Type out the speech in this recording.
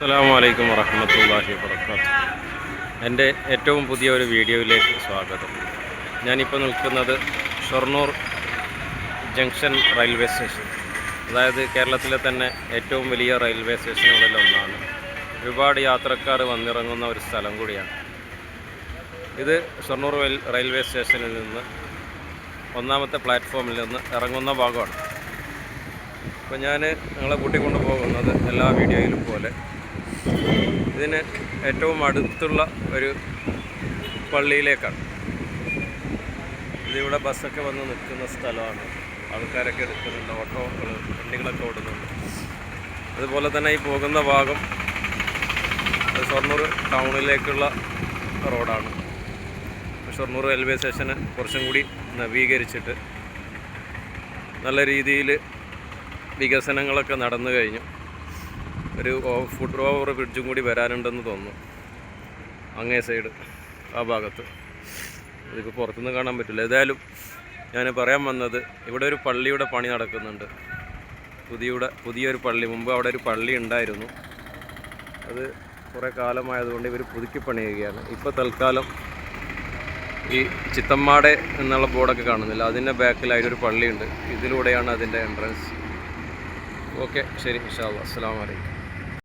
അസ്സലാമു വറഹ്മത്തുള്ളാഹി വബറകാതുഹു. എൻ്റെ ഏറ്റവും പുതിയ ഒരു വീഡിയോയിലേക്ക് സ്വാഗതം. ഞാനിപ്പോൾ നിൽക്കുന്നത് ഷൊർണൂർ ജംഗ്ഷൻ റെയിൽവേ സ്റ്റേഷൻ, അതായത് കേരളത്തിലെ തന്നെ ഏറ്റവും വലിയ റെയിൽവേ സ്റ്റേഷനുകളിൽ ഒന്നാണ്. ഒരുപാട് യാത്രക്കാർ വന്നിറങ്ങുന്ന ഒരു സ്ഥലം കൂടിയാണ് ഇത്. ഷൊർണൂർ റെയിൽവേ സ്റ്റേഷനിൽ നിന്ന് ഒന്നാമത്തെ പ്ലാറ്റ്ഫോമിൽ നിന്ന് ഇറങ്ങുന്ന ഭാഗമാണ്. അപ്പോൾ ഞാൻ നിങ്ങളെ കൂട്ടിക്കൊണ്ട് പോകുന്നത് എല്ലാ വീഡിയോയിലും പോലെ ഇതിന് ഏറ്റവും അടുത്തുള്ള ഒരു പള്ളിയിലേക്കാണ്. ഇതിവിടെ ബസ്സൊക്കെ വന്ന് നിൽക്കുന്ന സ്ഥലമാണ്. ആൾക്കാരൊക്കെ എടുക്കുന്നുണ്ട്, ഓട്ടോകൾ വണ്ടികളൊക്കെ ഓടുന്നുണ്ട്. അതുപോലെ തന്നെ ഈ പോകുന്ന ഭാഗം ഷൊർണൂർ ടൗണിലേക്കുള്ള റോഡാണ്. ഷൊർണൂർ റെയിൽവേ സ്റ്റേഷന് കുറച്ചും കൂടി നവീകരിച്ചിട്ട് നല്ല രീതിയിൽ വികസനങ്ങളൊക്കെ നടന്നു കഴിഞ്ഞു. ഒരു ഫുട് ഓവർ ബ്രിഡ്ജും കൂടി വരാനുണ്ടെന്ന് തോന്നുന്നു അങ്ങേ സൈഡ് ആ ഭാഗത്ത്. ഇതിപ്പോൾ പുറത്തുനിന്ന് കാണാൻ പറ്റില്ല. ഏതായാലും ഞാൻ പറയാൻ വന്നത്, ഇവിടെ ഒരു പള്ളിയുടെ പണി നടക്കുന്നുണ്ട്. പുതിയൊരു പള്ളി. മുമ്പ് അവിടെ ഒരു പള്ളി ഉണ്ടായിരുന്നു. അത് കുറേ കാലമായതുകൊണ്ട് ഇവർ പുതുക്കി പണിയുകയാണ്. ഇപ്പോൾ തൽക്കാലം ഈ ചിത്തമ്മാടെ എന്നുള്ള ബോർഡൊക്കെ കാണുന്നില്ല, അതിൻ്റെ ബാക്കിലായിട്ടൊരു പള്ളിയുണ്ട്. ഇതിലൂടെയാണ് അതിൻ്റെ എൻട്രൻസ്. ഓക്കെ, ശരി, ഇൻഷാ അല്ലാഹ്. അസ്സലാമു അലൈക്കും.